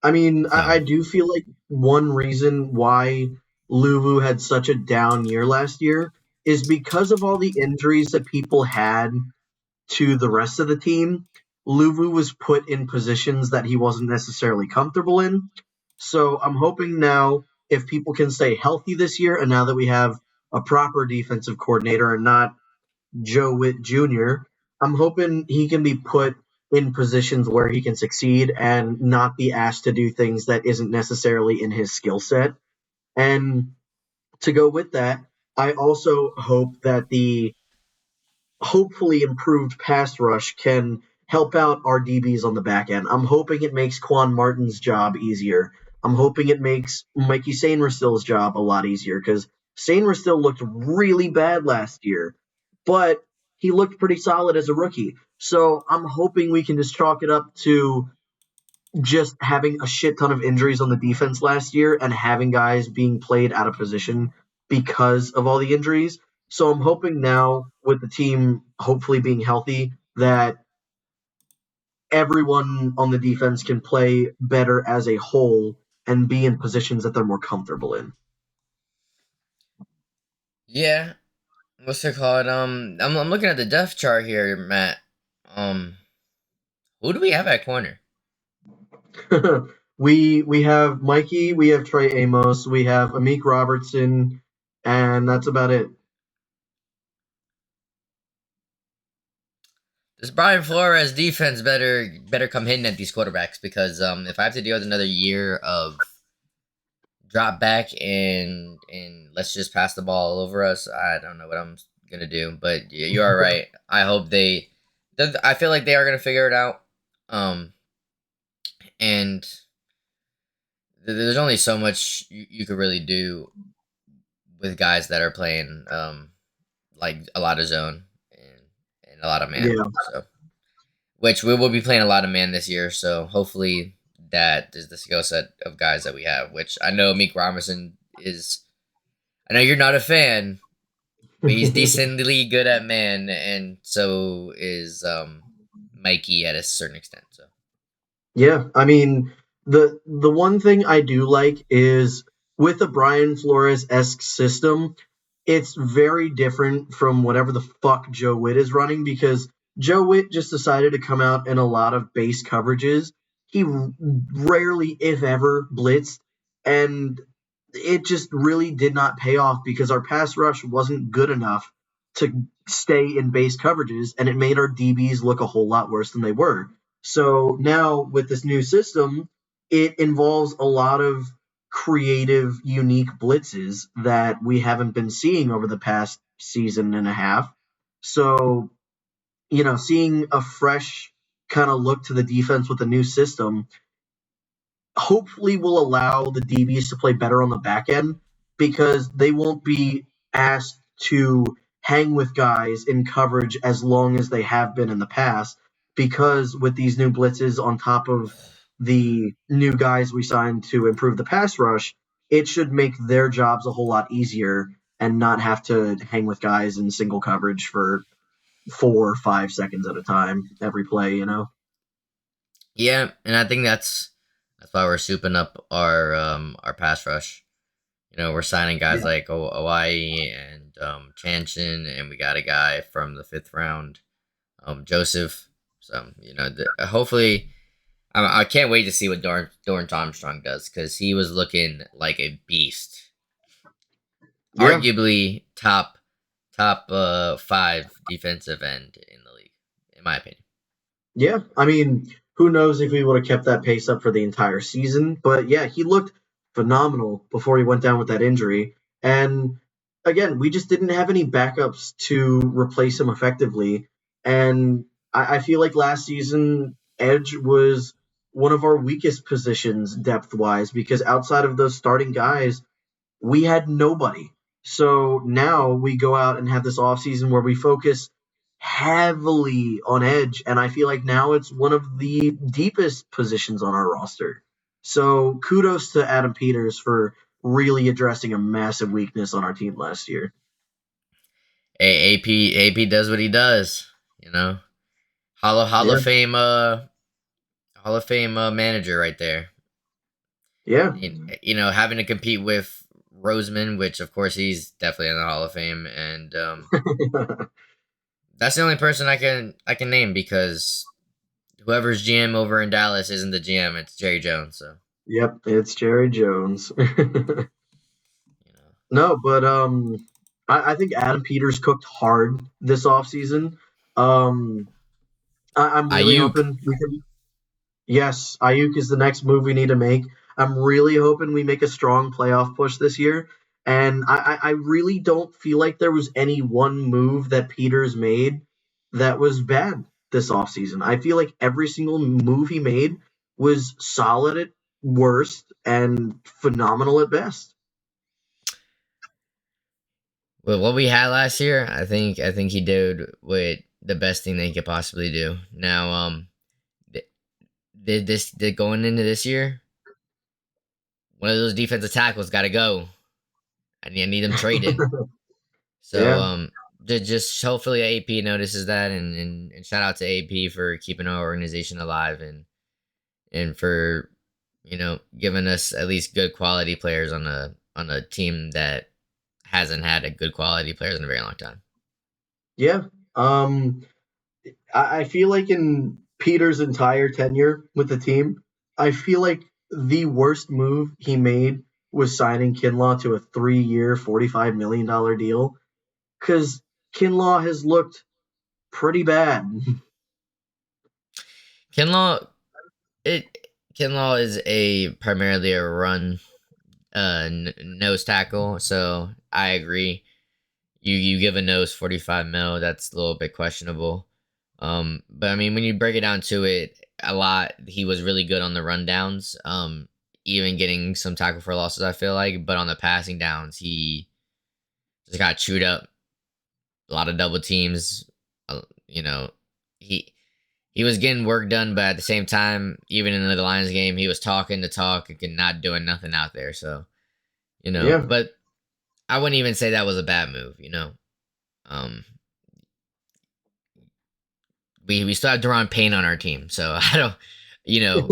A: I mean, I
B: So
A: do feel like one reason why Luvu had such a down year last year is because of all the injuries that people had to the rest of the team. Luvu was put in positions that he wasn't necessarily comfortable in. So I'm hoping now if people can stay healthy this year, and now that we have a proper defensive coordinator and not Joe Witt Jr. I'm hoping he can be put in positions where he can succeed and not be asked to do things that isn't necessarily in his skill set. And to go with that, I also hope that the hopefully improved pass rush can help out our DBs on the back end. I'm hoping it makes Quan Martin's job easier. I'm hoping it makes Mikey Sainristil's job a lot easier because Sainristil looked really bad last year, but he looked pretty solid as a rookie. So I'm hoping we can just chalk it up to just having a shit ton of injuries on the defense last year and having guys being played out of position because of all the injuries. So I'm hoping now with the team hopefully being healthy that everyone on the defense can play better as a whole and be in positions that they're more comfortable in.
B: Yeah, what's it called? I'm looking at the depth chart here, Matt. Um, who do we have at corner?
A: We have Mikey, we have Trey Amos, we have Amik Robertson, and that's about it.
B: This Brian Flores defense better come hitting at these quarterbacks because if I have to deal with another year of drop back and let's just pass the ball all over us, I don't know what I'm gonna do. But you are right. I hope I feel like they are gonna figure it out. And there's only so much you could really do with guys that are playing like a lot of zone and a lot of man.
A: Yeah.
B: So which we will be playing a lot of man this year. So hopefully that is the skill set of guys that we have. Which I know Meek Robinson is. I know you're not a fan, but he's decently good at man, and so is Mikey at a certain extent. So
A: Yeah, I mean the one thing I do like is with a Brian Flores esque system, it's very different from whatever the fuck Joe Witt is running because Joe Witt just decided to come out in a lot of base coverages. He rarely, if ever, blitzed, and it just really did not pay off because our pass rush wasn't good enough to stay in base coverages, and it made our DBs look a whole lot worse than they were. So now with this new system, it involves a lot of creative, unique blitzes that we haven't been seeing over the past season and a half. So, seeing a fresh kind of look to the defense with the new system hopefully will allow the DBs to play better on the back end because they won't be asked to hang with guys in coverage as long as they have been in the past. Because with these new blitzes on top of the new guys we signed to improve the pass rush, it should make their jobs a whole lot easier and not have to hang with guys in single coverage for 4 or 5 seconds at a time every play.
B: yeah, and I think that's why we're souping up our pass rush. You know, we're signing guys
A: Yeah.
B: like Hawaii and Chanchin, and we got a guy from the fifth round, Joseph. So hopefully, I can't wait to see what Dorrance Armstrong does because he was looking like a beast,
A: Yeah.
B: arguably top five defensive end in the league, in my opinion.
A: Yeah, I mean, who knows if he would have kept that pace up for the entire season? But yeah, he looked phenomenal before he went down with that injury. And again, we just didn't have any backups to replace him effectively. And I feel like last season, edge was one of our weakest positions depth wise because outside of those starting guys, we had nobody. So now we go out and have this offseason where we focus heavily on edge, and I feel like now it's one of the deepest positions on our roster. So kudos to Adam Peters for really addressing a massive weakness on our team last year.
B: AP does what he does. You know, Hall
A: Yeah,
B: of Fame Hall of Fame manager right there.
A: yeah,
B: Having to compete with Roseman, which of course he's definitely in the Hall of Fame, and that's the only person I can name because whoever's GM over in Dallas isn't the GM; it's Jerry Jones. So
A: yep, it's Jerry Jones.
B: you know,
A: No, but I think Adam Peters cooked hard this offseason. Um, I'm really
B: Ayuk.
A: hoping we can. Yes, Ayuk is the next move we need to make. I'm really hoping we make a strong playoff push this year. And I really don't feel like there was any one move that Peters made that was bad this offseason. I feel like every single move he made was solid at worst and phenomenal at best.
B: With what we had last year, I think he did what the best thing they could possibly do. Now, th- did going into this year, one of those defensive tackles got to go. I need them traded. So
A: Yeah,
B: just hopefully AP notices that, and shout out to AP for keeping our organization alive, and for giving us at least good quality players on a team that hasn't had a good quality players in a very long time.
A: yeah. Um, I feel like in Peter's entire tenure with the team, I feel like the worst move he made was signing Kinlaw to a 3-year, $45 million deal because Kinlaw has looked pretty bad.
B: Kinlaw it Kinlaw is a primarily a run nose tackle, so I agree. You give a nose 45 mil, that's a little bit questionable. But I mean, when you break it down to it, a lot he was really good on the rundowns. Even getting some tackle for losses, I feel like, but on the passing downs, he just got chewed up. A lot of double teams. You know, he he was getting work done, but at the same time, even in the Lions game, he was talking to talk and not doing nothing out there. So
A: Yeah.
B: but I wouldn't even say that was a bad move. Um, we still have Deron Payne on our team, so I don't, you know,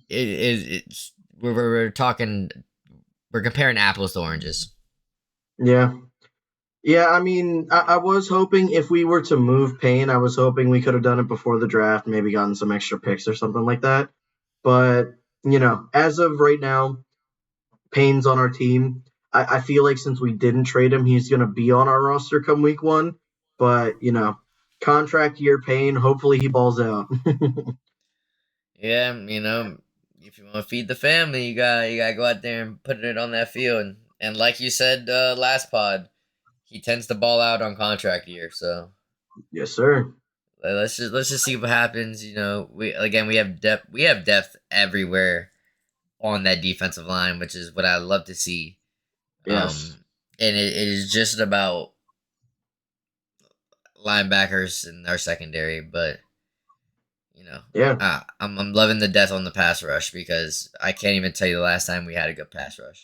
B: it's we're talking, we're comparing apples to oranges.
A: Yeah. Yeah, I mean, I was hoping if we were to move Payne, I was hoping we could have done it before the draft, maybe gotten some extra picks or something like that. But, as of right now, Payne's on our team. I feel like since we didn't trade him, he's going to be on our roster come week one. But, contract year Payne, hopefully he balls out.
B: Yeah, if you want to feed the family, you gotta go out there and put it on that field. And like you said last pod, he tends to ball out on contract year. So
A: Yes, sir.
B: let's just see what happens. We have depth. We have depth everywhere on that defensive line, which is what I love to see.
A: Yes.
B: And it is just about linebackers in our secondary, but you know,
A: Yeah.
B: I'm loving the death on the pass rush because I can't even tell you the last time we had a good pass rush.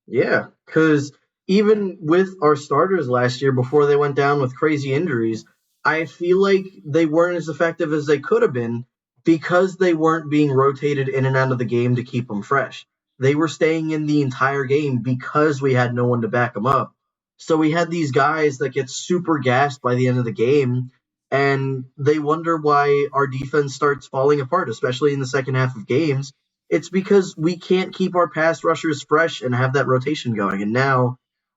A: Yeah, because even with our starters last year, before they went down with crazy injuries, I feel like they weren't as effective as they could have been because they weren't being rotated in and out of the game to keep them fresh. They were staying in the entire game because we had no one to back them up. So we had these guys that get super gassed by the end of the game, and they wonder why our defense starts falling apart, especially in the second half of games. It's because we can't keep our pass rushers fresh and have that rotation going. And now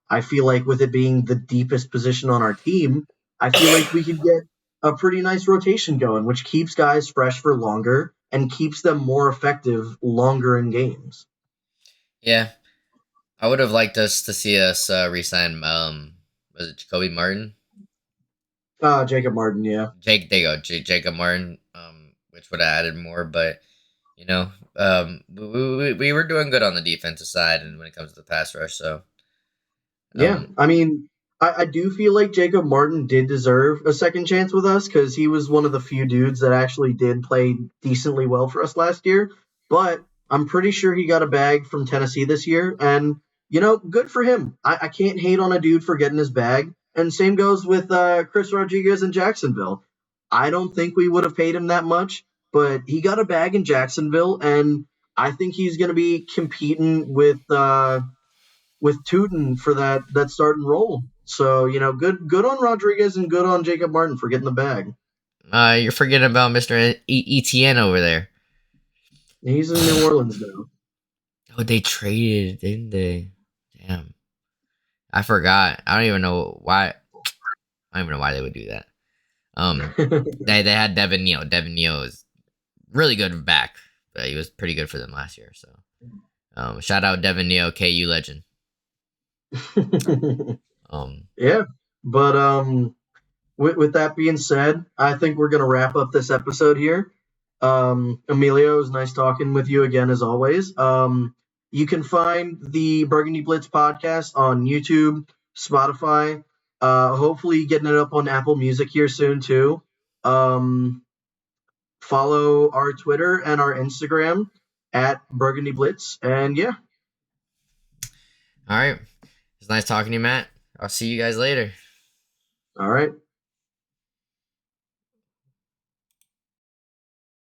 A: I feel like with it being the deepest position on our team, I feel like we could get a pretty nice rotation going, which keeps guys fresh for longer and keeps them more effective longer in games.
B: Yeah, I would have liked us to see us resign. Was it Jacoby Martin?
A: Jacob Martin, yeah.
B: There you go, Jacob Martin. Which would have added more, but we were doing good on the defensive side, and when it comes to the pass rush, so
A: Yeah,
B: um,
A: I mean, I do feel like Jacob Martin did deserve a second chance with us because he was one of the few dudes that actually did play decently well for us last year. But I'm pretty sure he got a bag from Tennessee this year, and good for him. I can't hate on a dude for getting his bag. And same goes with Chris Rodriguez in Jacksonville. I don't think we would have paid him that much, but he got a bag in Jacksonville, and I think he's going to be competing with Tootin for that starting role. So good on Rodriguez and good on Jacob Martin for getting the bag.
B: you're forgetting about Mister ETN over there.
A: He's in New Orleans now.
B: Oh, they traded, didn't they? Damn. I forgot. I don't even know why. I don't even know why they would do that. They had Devin Neal. Devin Neal is really good back. But he was pretty good for them last year. So shout out Devin Neal, KU legend. Um,
A: Yeah, but with that being said, I think we're gonna wrap up this episode here. Emilio, it was nice talking with you again as always. You can find the Burgundy Blitz podcast on YouTube, Spotify. Hopefully, getting it up on Apple Music here soon too. Um, Follow our Twitter and our Instagram at Burgundy Blitz, and yeah,
B: all right. It's nice talking to you, Matt. I'll see you guys later.
A: all right.